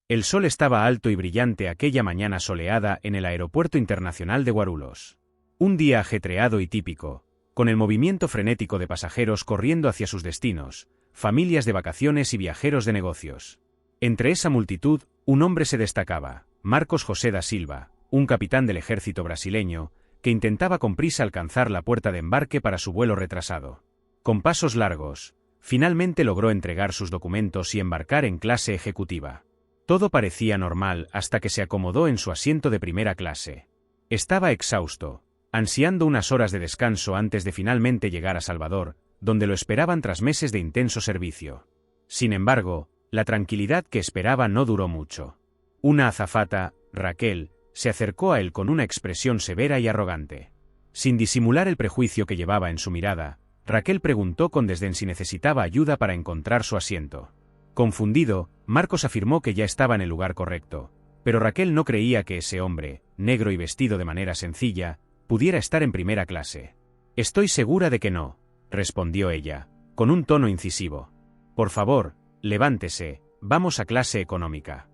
El sol estaba alto y brillante aquella mañana soleada en el Aeropuerto Internacional de Guarulhos. Un día ajetreado y típico, con el movimiento frenético de pasajeros corriendo hacia sus destinos, familias de vacaciones y viajeros de negocios. Entre esa multitud, un hombre se destacaba, Marcos José da Silva, un capitán del ejército brasileño, que intentaba con prisa alcanzar la puerta de embarque para su vuelo retrasado. Con pasos largos, finalmente logró entregar sus documentos y embarcar en clase ejecutiva. Todo parecía normal hasta que se acomodó en su asiento de primera clase. Estaba exhausto, ansiando unas horas de descanso antes de finalmente llegar a Salvador, donde lo esperaban tras meses de intenso servicio. Sin embargo, la tranquilidad que esperaba no duró mucho. Una azafata, Raquel, se acercó a él con una expresión severa y arrogante. Sin disimular el prejuicio que llevaba en su mirada, Raquel preguntó con desdén si necesitaba ayuda para encontrar su asiento. Confundido, Marcos afirmó que ya estaba en el lugar correcto, pero Raquel no creía que ese hombre, negro y vestido de manera sencilla, pudiera estar en primera clase. «Estoy segura de que no», respondió ella, con un tono incisivo. «Por favor, levántese, vamos a clase económica».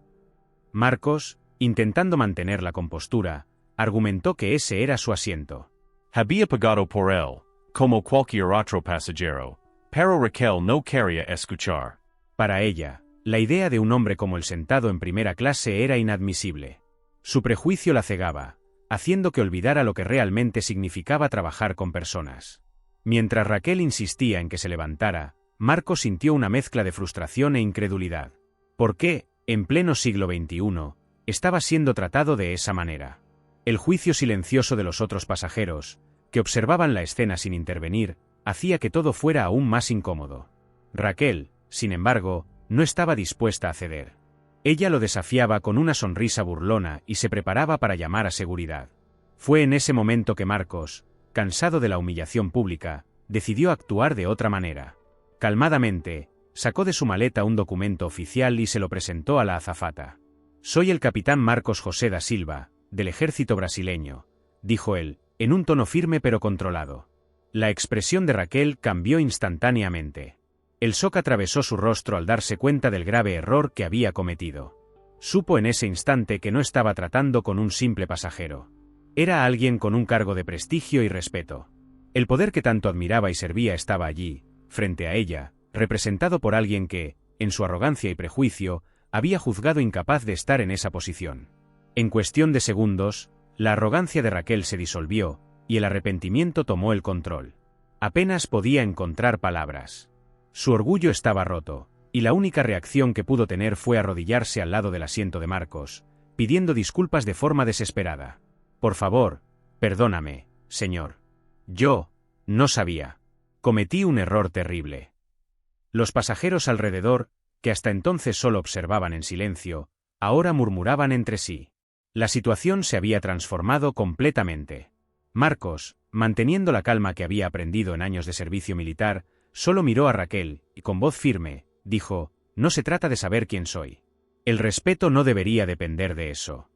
Marcos, intentando mantener la compostura, argumentó que ese era su asiento. Había pagado por él, como cualquier otro pasajero, pero Raquel no quería escuchar. Para ella, la idea de un hombre como el sentado en primera clase era inadmisible. Su prejuicio la cegaba, haciendo que olvidara lo que realmente significaba trabajar con personas. Mientras Raquel insistía en que se levantara, Marcos sintió una mezcla de frustración e incredulidad. ¿Por qué, en pleno siglo XXI, estaba siendo tratado de esa manera? El juicio silencioso de los otros pasajeros, que observaban la escena sin intervenir, hacía que todo fuera aún más incómodo. Raquel, sin embargo, no estaba dispuesta a ceder. Ella lo desafiaba con una sonrisa burlona y se preparaba para llamar a seguridad. Fue en ese momento que Marcos, cansado de la humillación pública, decidió actuar de otra manera. Calmadamente, sacó de su maleta un documento oficial y se lo presentó a la azafata. «Soy el capitán Marcos José da Silva, del ejército brasileño», dijo él, en un tono firme pero controlado. La expresión de Raquel cambió instantáneamente. El shock atravesó su rostro al darse cuenta del grave error que había cometido. Supo en ese instante que no estaba tratando con un simple pasajero. Era alguien con un cargo de prestigio y respeto. El poder que tanto admiraba y servía estaba allí, frente a ella, representado por alguien que, en su arrogancia y prejuicio, había juzgado incapaz de estar en esa posición. En cuestión de segundos, la arrogancia de Raquel se disolvió, y el arrepentimiento tomó el control. Apenas podía encontrar palabras. Su orgullo estaba roto, y la única reacción que pudo tener fue arrodillarse al lado del asiento de Marcos, pidiendo disculpas de forma desesperada. «Por favor, perdóname, señor. Yo no sabía. Cometí un error terrible». Los pasajeros alrededor, que hasta entonces solo observaban en silencio, ahora murmuraban entre sí. La situación se había transformado completamente. Marcos, manteniendo la calma que había aprendido en años de servicio militar, solo miró a Raquel y con voz firme, dijo: «No se trata de saber quién soy. El respeto no debería depender de eso».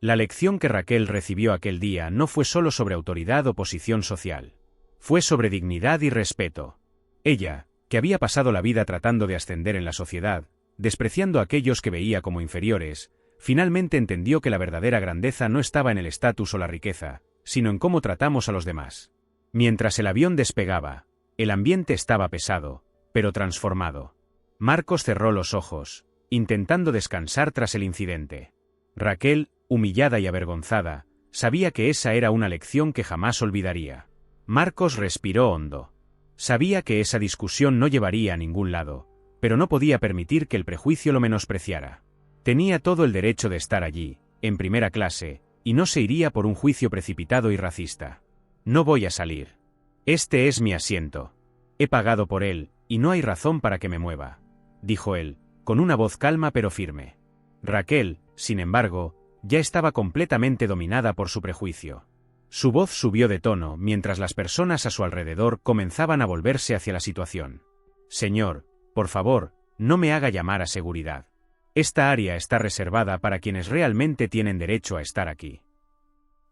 La lección que Raquel recibió aquel día no fue solo sobre autoridad o posición social. Fue sobre dignidad y respeto. Ella, que había pasado la vida tratando de ascender en la sociedad, despreciando a aquellos que veía como inferiores, finalmente entendió que la verdadera grandeza no estaba en el estatus o la riqueza, sino en cómo tratamos a los demás. Mientras el avión despegaba, el ambiente estaba pesado, pero transformado. Marcos cerró los ojos, intentando descansar tras el incidente. Raquel, humillada y avergonzada, sabía que esa era una lección que jamás olvidaría. Marcos respiró hondo. Sabía que esa discusión no llevaría a ningún lado, pero no podía permitir que el prejuicio lo menospreciara. Tenía todo el derecho de estar allí, en primera clase, y no se iría por un juicio precipitado y racista. «No voy a salir. Este es mi asiento. He pagado por él, y no hay razón para que me mueva», dijo él, con una voz calma pero firme. Raquel, sin embargo, ya estaba completamente dominada por su prejuicio. Su voz subió de tono mientras las personas a su alrededor comenzaban a volverse hacia la situación. «Señor, por favor, no me haga llamar a seguridad. Esta área está reservada para quienes realmente tienen derecho a estar aquí».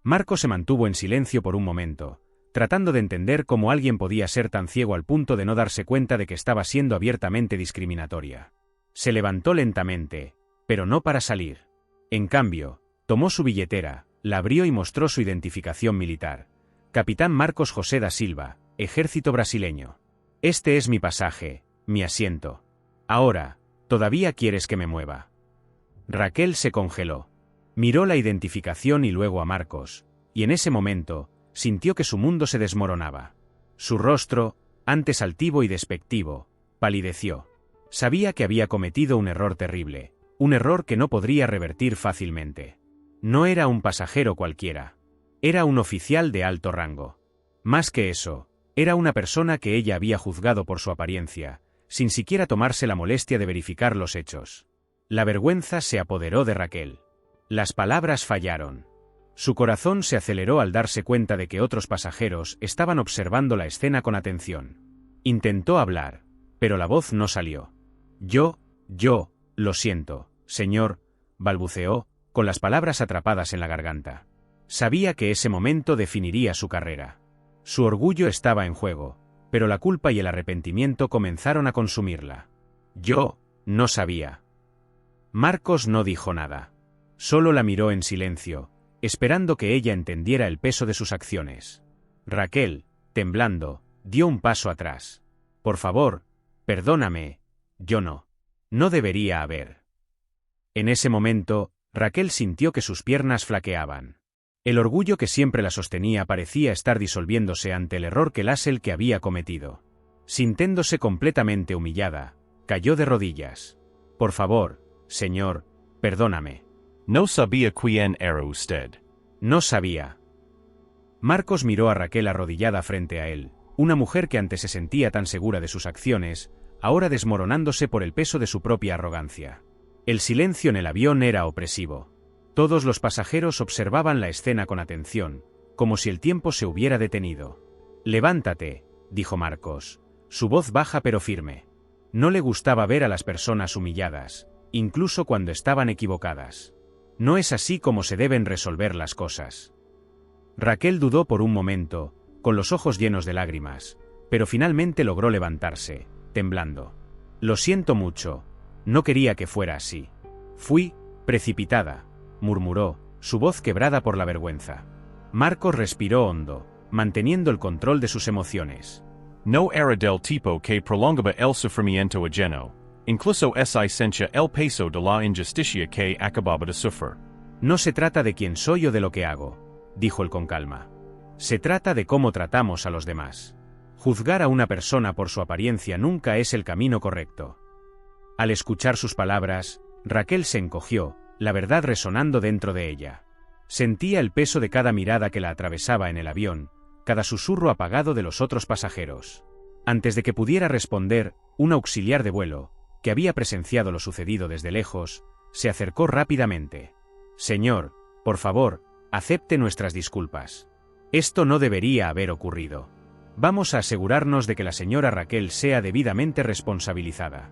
Marco se mantuvo en silencio por un momento, tratando de entender cómo alguien podía ser tan ciego al punto de no darse cuenta de que estaba siendo abiertamente discriminatoria. Se levantó lentamente, pero no para salir. En cambio, tomó su billetera, la abrió y mostró su identificación militar. Capitán Marcos José da Silva, Ejército Brasileño. Este es mi pasaje, mi asiento. Ahora, ¿todavía quieres que me mueva? Raquel se congeló. Miró la identificación y luego a Marcos, y en ese momento, sintió que su mundo se desmoronaba. Su rostro, antes altivo y despectivo, palideció. Sabía que había cometido un error terrible, un error que no podría revertir fácilmente. No era un pasajero cualquiera. Era un oficial de alto rango. Más que eso, era una persona que ella había juzgado por su apariencia, sin siquiera tomarse la molestia de verificar los hechos. La vergüenza se apoderó de Raquel. Las palabras fallaron. Su corazón se aceleró al darse cuenta de que otros pasajeros estaban observando la escena con atención. Intentó hablar, pero la voz no salió. Yo, lo siento, señor, balbuceó, con las palabras atrapadas en la garganta. Sabía que ese momento definiría su carrera. Su orgullo estaba en juego, pero la culpa y el arrepentimiento comenzaron a consumirla. Yo no sabía. Marcos no dijo nada. Solo la miró en silencio, esperando que ella entendiera el peso de sus acciones. Raquel, temblando, dio un paso atrás. Por favor, perdóname, yo no debería haber. En ese momento, Raquel sintió que sus piernas flaqueaban. El orgullo que siempre la sostenía parecía estar disolviéndose ante el error que había cometido. Sintiéndose completamente humillada, cayó de rodillas. Por favor, señor, perdóname. No sabía quién era usted. No sabía. Marcos miró a Raquel arrodillada frente a él, una mujer que antes se sentía tan segura de sus acciones, ahora desmoronándose por el peso de su propia arrogancia. El silencio en el avión era opresivo. Todos los pasajeros observaban la escena con atención, como si el tiempo se hubiera detenido. Levántate, dijo Marcos, su voz baja pero firme. No le gustaba ver a las personas humilladas, incluso cuando estaban equivocadas. No es así como se deben resolver las cosas. Raquel dudó por un momento, con los ojos llenos de lágrimas, pero finalmente logró levantarse, temblando. Lo siento mucho, no quería que fuera así. Fui precipitada, murmuró, su voz quebrada por la vergüenza. Marcos respiró hondo, manteniendo el control de sus emociones. No era del tipo que prolongaba el sufrimiento ajeno, incluso esa esencia el peso de la injusticia que acababa de sufrir. No se trata de quién soy o de lo que hago, dijo él con calma. Se trata de cómo tratamos a los demás. Juzgar a una persona por su apariencia nunca es el camino correcto. Al escuchar sus palabras, Raquel se encogió, la verdad resonando dentro de ella. Sentía el peso de cada mirada que la atravesaba en el avión, cada susurro apagado de los otros pasajeros. Antes de que pudiera responder, un auxiliar de vuelo, que había presenciado lo sucedido desde lejos, se acercó rápidamente. Señor, por favor, acepte nuestras disculpas. Esto no debería haber ocurrido. Vamos a asegurarnos de que la señora Raquel sea debidamente responsabilizada.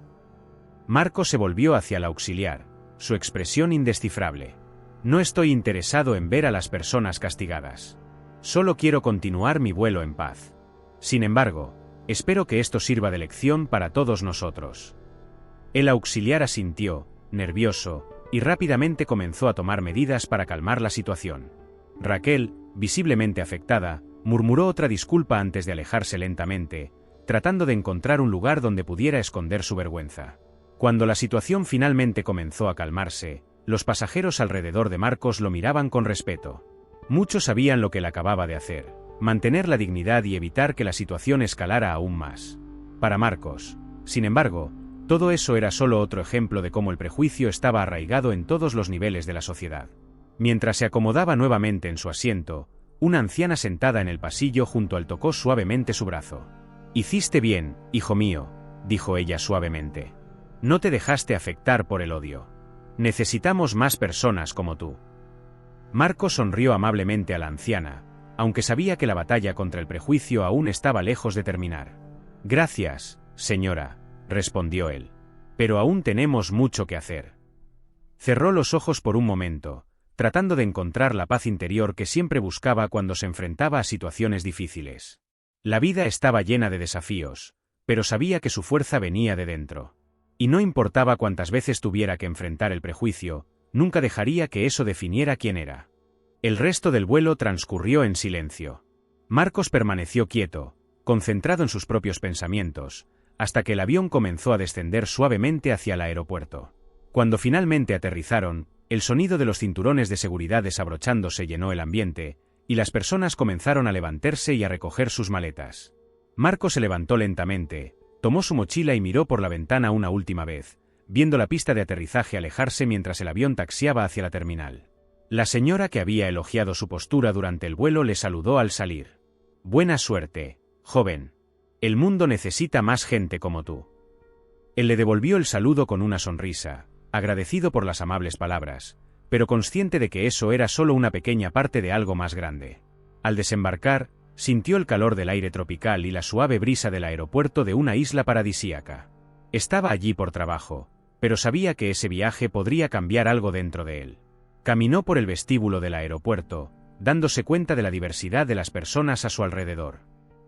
Marcos se volvió hacia el auxiliar, su expresión indescifrable. No estoy interesado en ver a las personas castigadas. Solo quiero continuar mi vuelo en paz. Sin embargo, espero que esto sirva de lección para todos nosotros. El auxiliar asintió, nervioso, y rápidamente comenzó a tomar medidas para calmar la situación. Raquel, visiblemente afectada, murmuró otra disculpa antes de alejarse lentamente, tratando de encontrar un lugar donde pudiera esconder su vergüenza. Cuando la situación finalmente comenzó a calmarse, los pasajeros alrededor de Marcos lo miraban con respeto. Muchos sabían lo que él acababa de hacer, mantener la dignidad y evitar que la situación escalara aún más. Para Marcos, sin embargo, todo eso era solo otro ejemplo de cómo el prejuicio estaba arraigado en todos los niveles de la sociedad. Mientras se acomodaba nuevamente en su asiento, una anciana sentada en el pasillo junto a él tocó suavemente su brazo. «Hiciste bien, hijo mío», dijo ella suavemente. «No te dejaste afectar por el odio. Necesitamos más personas como tú». Marcos sonrió amablemente a la anciana, aunque sabía que la batalla contra el prejuicio aún estaba lejos de terminar. «Gracias, señora», respondió él. «Pero aún tenemos mucho que hacer». Cerró los ojos por un momento, tratando de encontrar la paz interior que siempre buscaba cuando se enfrentaba a situaciones difíciles. La vida estaba llena de desafíos, pero sabía que su fuerza venía de dentro. Y no importaba cuántas veces tuviera que enfrentar el prejuicio, nunca dejaría que eso definiera quién era. El resto del vuelo transcurrió en silencio. Marcos permaneció quieto, concentrado en sus propios pensamientos, hasta que el avión comenzó a descender suavemente hacia el aeropuerto. Cuando finalmente aterrizaron, el sonido de los cinturones de seguridad desabrochándose llenó el ambiente, y las personas comenzaron a levantarse y a recoger sus maletas. Marcos se levantó lentamente, tomó su mochila y miró por la ventana una última vez, viendo la pista de aterrizaje alejarse mientras el avión taxiaba hacia la terminal. La señora que había elogiado su postura durante el vuelo le saludó al salir. «Buena suerte, joven. El mundo necesita más gente como tú». Él le devolvió el saludo con una sonrisa, agradecido por las amables palabras, pero consciente de que eso era solo una pequeña parte de algo más grande. Al desembarcar, sintió el calor del aire tropical y la suave brisa del aeropuerto de una isla paradisíaca. Estaba allí por trabajo, pero sabía que ese viaje podría cambiar algo dentro de él. Caminó por el vestíbulo del aeropuerto, dándose cuenta de la diversidad de las personas a su alrededor.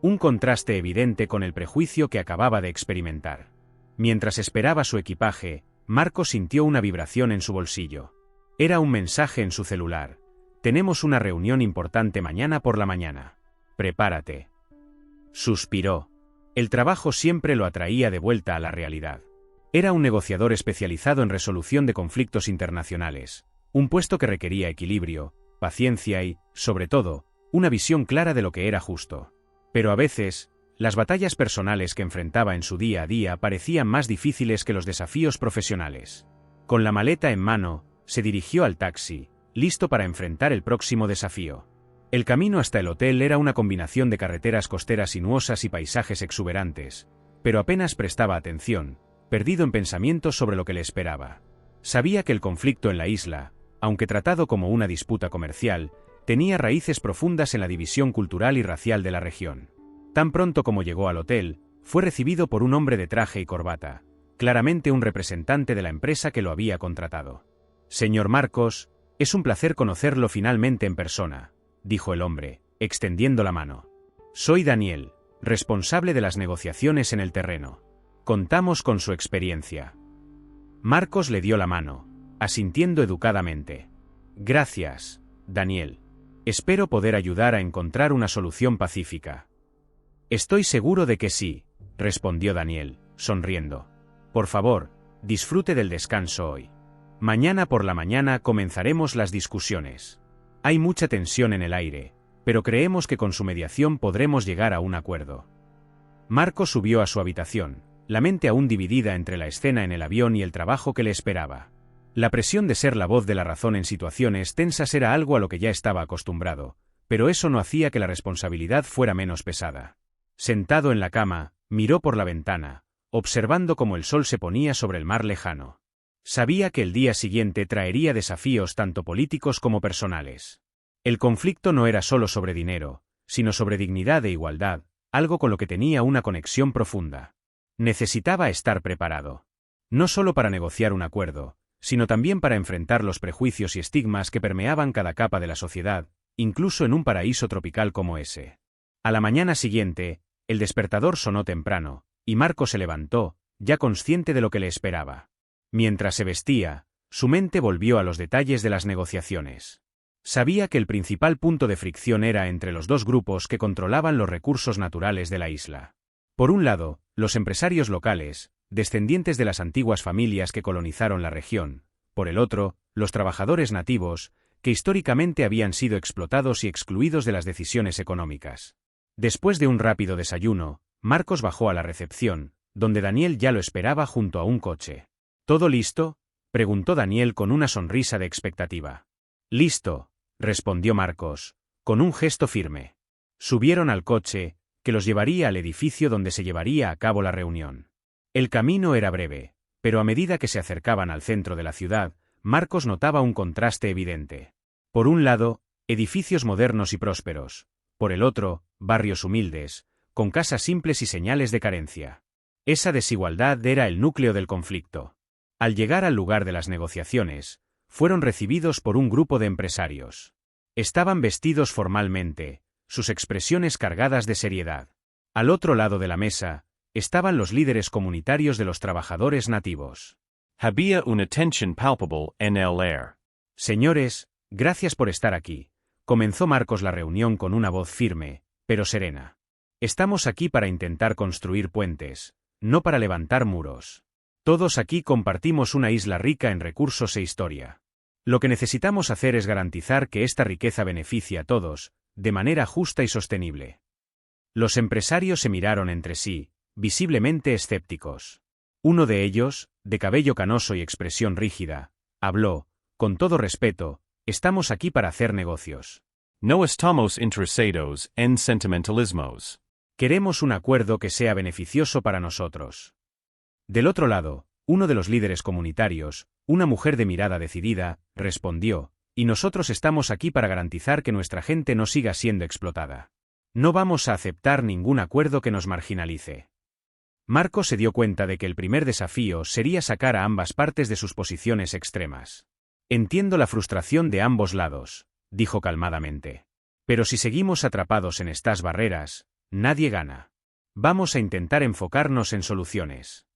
Un contraste evidente con el prejuicio que acababa de experimentar. Mientras esperaba su equipaje, Marcos sintió una vibración en su bolsillo. Era un mensaje en su celular. «Tenemos una reunión importante mañana por la mañana. Prepárate». Suspiró. El trabajo siempre lo atraía de vuelta a la realidad. Era un negociador especializado en resolución de conflictos internacionales, un puesto que requería equilibrio, paciencia y, sobre todo, una visión clara de lo que era justo. Pero a veces, las batallas personales que enfrentaba en su día a día parecían más difíciles que los desafíos profesionales. Con la maleta en mano, se dirigió al taxi, listo para enfrentar el próximo desafío. El camino hasta el hotel era una combinación de carreteras costeras sinuosas y paisajes exuberantes, pero apenas prestaba atención, perdido en pensamientos sobre lo que le esperaba. Sabía que el conflicto en la isla, aunque tratado como una disputa comercial, tenía raíces profundas en la división cultural y racial de la región. Tan pronto como llegó al hotel, fue recibido por un hombre de traje y corbata, claramente un representante de la empresa que lo había contratado. «Señor Marcos, es un placer conocerlo finalmente en persona», dijo el hombre, extendiendo la mano. «Soy Daniel, responsable de las negociaciones en el terreno. Contamos con su experiencia». Marcos le dio la mano, asintiendo educadamente. «Gracias, Daniel. Espero poder ayudar a encontrar una solución pacífica». «Estoy seguro de que sí», respondió Daniel, sonriendo. «Por favor, disfrute del descanso hoy. Mañana por la mañana comenzaremos las discusiones. Hay mucha tensión en el aire, pero creemos que con su mediación podremos llegar a un acuerdo». Marcos subió a su habitación, la mente aún dividida entre la escena en el avión y el trabajo que le esperaba. La presión de ser la voz de la razón en situaciones tensas era algo a lo que ya estaba acostumbrado, pero eso no hacía que la responsabilidad fuera menos pesada. Sentado en la cama, miró por la ventana, observando cómo el sol se ponía sobre el mar lejano. Sabía que el día siguiente traería desafíos tanto políticos como personales. El conflicto no era solo sobre dinero, sino sobre dignidad e igualdad, algo con lo que tenía una conexión profunda. Necesitaba estar preparado. No solo para negociar un acuerdo, sino también para enfrentar los prejuicios y estigmas que permeaban cada capa de la sociedad, incluso en un paraíso tropical como ese. A la mañana siguiente, el despertador sonó temprano, y Marcos se levantó, ya consciente de lo que le esperaba. Mientras se vestía, su mente volvió a los detalles de las negociaciones. Sabía que el principal punto de fricción era entre los dos grupos que controlaban los recursos naturales de la isla. Por un lado, los empresarios locales, descendientes de las antiguas familias que colonizaron la región; por el otro, los trabajadores nativos, que históricamente habían sido explotados y excluidos de las decisiones económicas. Después de un rápido desayuno, Marcos bajó a la recepción, donde Daniel ya lo esperaba junto a un coche. «¿Todo listo?», preguntó Daniel con una sonrisa de expectativa. «Listo», respondió Marcos, con un gesto firme. Subieron al coche, que los llevaría al edificio donde se llevaría a cabo la reunión. El camino era breve, pero a medida que se acercaban al centro de la ciudad, Marcos notaba un contraste evidente. Por un lado, edificios modernos y prósperos; por el otro, barrios humildes, con casas simples y señales de carencia. Esa desigualdad era el núcleo del conflicto. Al llegar al lugar de las negociaciones, fueron recibidos por un grupo de empresarios. Estaban vestidos formalmente, sus expresiones cargadas de seriedad. Al otro lado de la mesa, Estaban los líderes comunitarios de los trabajadores nativos. Había una tensión palpable en el aire. Señores, gracias por estar aquí. Comenzó Marcos la reunión con una voz firme, pero serena. Estamos aquí para intentar construir puentes, no para levantar muros. Todos aquí compartimos una isla rica en recursos e historia. Lo que necesitamos hacer es garantizar que esta riqueza beneficie a todos, de manera justa y sostenible. Los empresarios se miraron entre sí, visiblemente escépticos. Uno de ellos, de cabello canoso y expresión rígida, habló, con todo respeto, estamos aquí para hacer negocios. No estamos interesados en sentimentalismos. Queremos un acuerdo que sea beneficioso para nosotros. Del otro lado, uno de los líderes comunitarios, una mujer de mirada decidida, respondió, y nosotros estamos aquí para garantizar que nuestra gente no siga siendo explotada. No vamos a aceptar ningún acuerdo que nos marginalice. Marcos se dio cuenta de que el primer desafío sería sacar a ambas partes de sus posiciones extremas. Entiendo la frustración de ambos lados, dijo calmadamente. Pero si seguimos atrapados en estas barreras, nadie gana. Vamos a intentar enfocarnos en soluciones.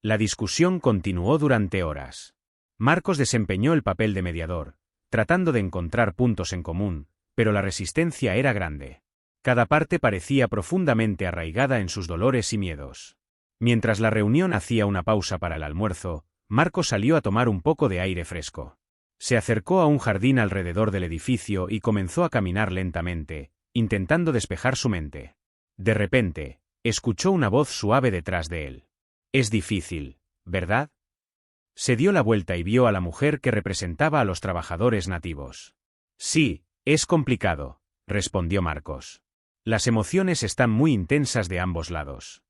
La discusión continuó durante horas. Marcos desempeñó el papel de mediador, tratando de encontrar puntos en común, pero la resistencia era grande. Cada parte parecía profundamente arraigada en sus dolores y miedos. Mientras la reunión hacía una pausa para el almuerzo, Marcos salió a tomar un poco de aire fresco. Se acercó a un jardín alrededor del edificio y comenzó a caminar lentamente, intentando despejar su mente. De repente, escuchó una voz suave detrás de él. Es difícil, ¿verdad? Se dio la vuelta y vio a la mujer que representaba a los trabajadores nativos. Sí, es complicado, respondió Marcos. Las emociones están muy intensas de ambos lados.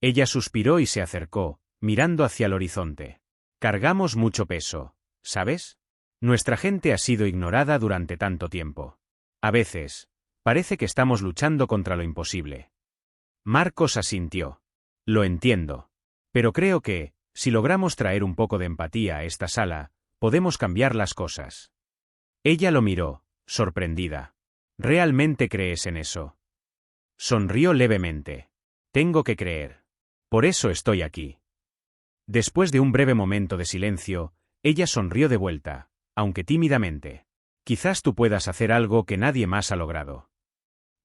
Ella suspiró y se acercó, mirando hacia el horizonte. Cargamos mucho peso, ¿sabes? Nuestra gente ha sido ignorada durante tanto tiempo. A veces, parece que estamos luchando contra lo imposible. Marcos asintió. Lo entiendo. Pero creo que, si logramos traer un poco de empatía a esta sala, podemos cambiar las cosas. Ella lo miró, sorprendida. ¿Realmente crees en eso? Sonrió levemente. Tengo que creer. Por eso estoy aquí. Después de un breve momento de silencio, ella sonrió de vuelta, aunque tímidamente. Quizás tú puedas hacer algo que nadie más ha logrado.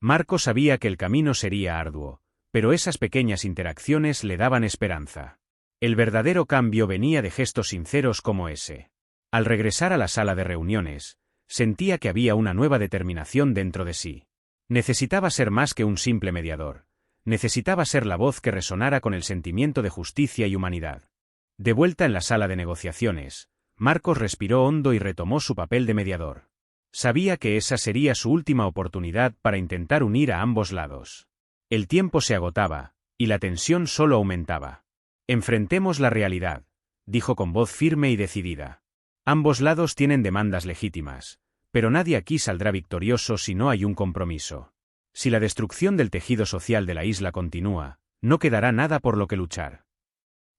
Marcos sabía que el camino sería arduo, pero esas pequeñas interacciones le daban esperanza. El verdadero cambio venía de gestos sinceros como ese. Al regresar a la sala de reuniones, sentía que había una nueva determinación dentro de sí. Necesitaba ser más que un simple mediador. Necesitaba ser la voz que resonara con el sentimiento de justicia y humanidad. De vuelta en la sala de negociaciones, Marcos respiró hondo y retomó su papel de mediador. Sabía que esa sería su última oportunidad para intentar unir a ambos lados. El tiempo se agotaba, y la tensión solo aumentaba. Enfrentemos la realidad, dijo con voz firme y decidida. Ambos lados tienen demandas legítimas, pero nadie aquí saldrá victorioso si no hay un compromiso. Si la destrucción del tejido social de la isla continúa, no quedará nada por lo que luchar.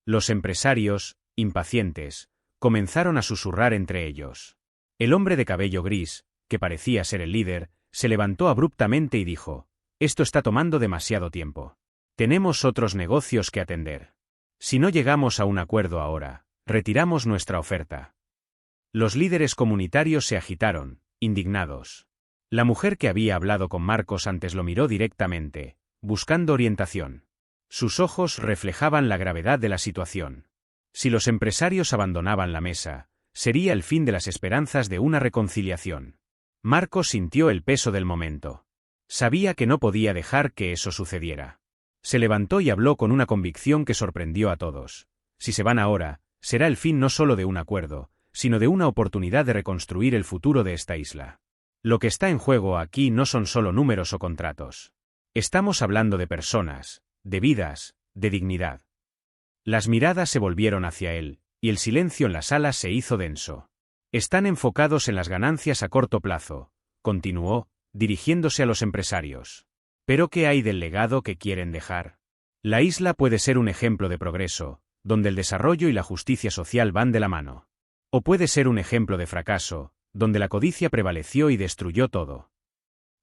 Los empresarios, impacientes, comenzaron a susurrar entre ellos. El hombre de cabello gris, que parecía ser el líder, se levantó abruptamente y dijo: «Esto está tomando demasiado tiempo. Tenemos otros negocios que atender. Si no llegamos a un acuerdo ahora, retiramos nuestra oferta». Los líderes comunitarios se agitaron, indignados. La mujer que había hablado con Marcos antes lo miró directamente, buscando orientación. Sus ojos reflejaban la gravedad de la situación. Si los empresarios abandonaban la mesa, sería el fin de las esperanzas de una reconciliación. Marcos sintió el peso del momento. Sabía que no podía dejar que eso sucediera. Se levantó y habló con una convicción que sorprendió a todos. Si se van ahora, será el fin no solo de un acuerdo, sino de una oportunidad de reconstruir el futuro de esta isla. Lo que está en juego aquí no son solo números o contratos. Estamos hablando de personas, de vidas, de dignidad. Las miradas se volvieron hacia él, y el silencio en la sala se hizo denso. Están enfocados en las ganancias a corto plazo, continuó, dirigiéndose a los empresarios. ¿Pero qué hay del legado que quieren dejar? La isla puede ser un ejemplo de progreso, donde el desarrollo y la justicia social van de la mano. O puede ser un ejemplo de fracaso, donde la codicia prevaleció y destruyó todo.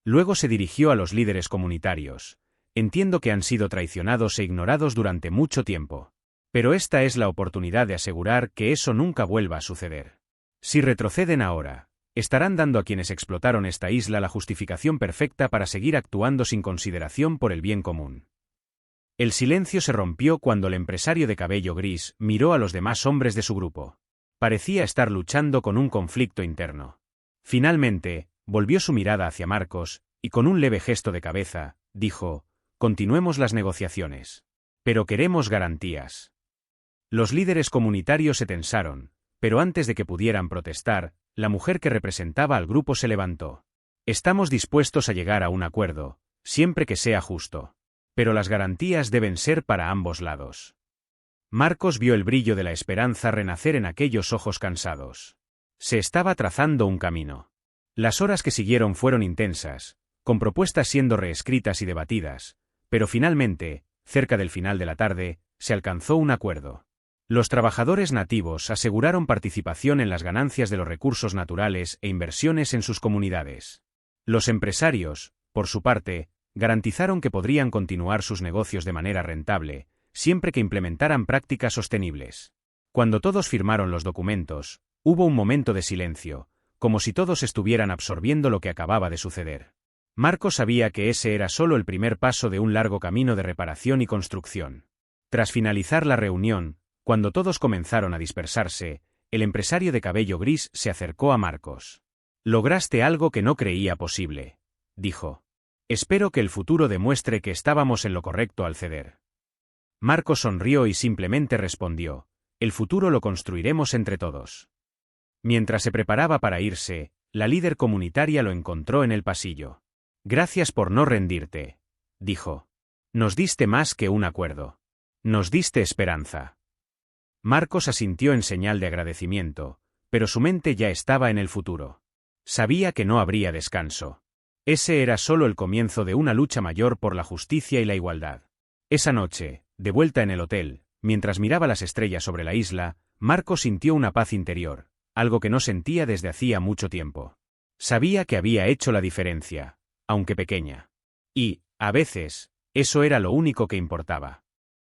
Luego se dirigió a los líderes comunitarios, entiendo que han sido traicionados e ignorados durante mucho tiempo. Pero esta es la oportunidad de asegurar que eso nunca vuelva a suceder. Si retroceden ahora, estarán dando a quienes explotaron esta isla la justificación perfecta para seguir actuando sin consideración por el bien común. El silencio se rompió cuando el empresario de cabello gris miró a los demás hombres de su grupo. Parecía estar luchando con un conflicto interno. Finalmente, volvió su mirada hacia Marcos, y con un leve gesto de cabeza, dijo: «Continuemos las negociaciones. Pero queremos garantías». Los líderes comunitarios se tensaron, pero antes de que pudieran protestar, la mujer que representaba al grupo se levantó. «Estamos dispuestos a llegar a un acuerdo, siempre que sea justo. Pero las garantías deben ser para ambos lados». Marcos vio el brillo de la esperanza renacer en aquellos ojos cansados. Se estaba trazando un camino. Las horas que siguieron fueron intensas, con propuestas siendo reescritas y debatidas, pero finalmente, cerca del final de la tarde, se alcanzó un acuerdo. Los trabajadores nativos aseguraron participación en las ganancias de los recursos naturales e inversiones en sus comunidades. Los empresarios, por su parte, garantizaron que podrían continuar sus negocios de manera rentable, siempre que implementaran prácticas sostenibles. Cuando todos firmaron los documentos, hubo un momento de silencio, como si todos estuvieran absorbiendo lo que acababa de suceder. Marcos sabía que ese era solo el primer paso de un largo camino de reparación y construcción. Tras finalizar la reunión, cuando todos comenzaron a dispersarse, el empresario de cabello gris se acercó a Marcos. «Lograste algo que no creía posible», dijo. «Espero que el futuro demuestre que estábamos en lo correcto al ceder». Marcos sonrió y simplemente respondió: «El futuro lo construiremos entre todos». Mientras se preparaba para irse, la líder comunitaria lo encontró en el pasillo. «Gracias por no rendirte», dijo. «Nos diste más que un acuerdo. Nos diste esperanza». Marcos asintió en señal de agradecimiento, pero su mente ya estaba en el futuro. Sabía que no habría descanso. Ese era solo el comienzo de una lucha mayor por la justicia y la igualdad. Esa noche, de vuelta en el hotel, mientras miraba las estrellas sobre la isla, Marcos sintió una paz interior, algo que no sentía desde hacía mucho tiempo. Sabía que había hecho la diferencia, aunque pequeña. Y, a veces, eso era lo único que importaba.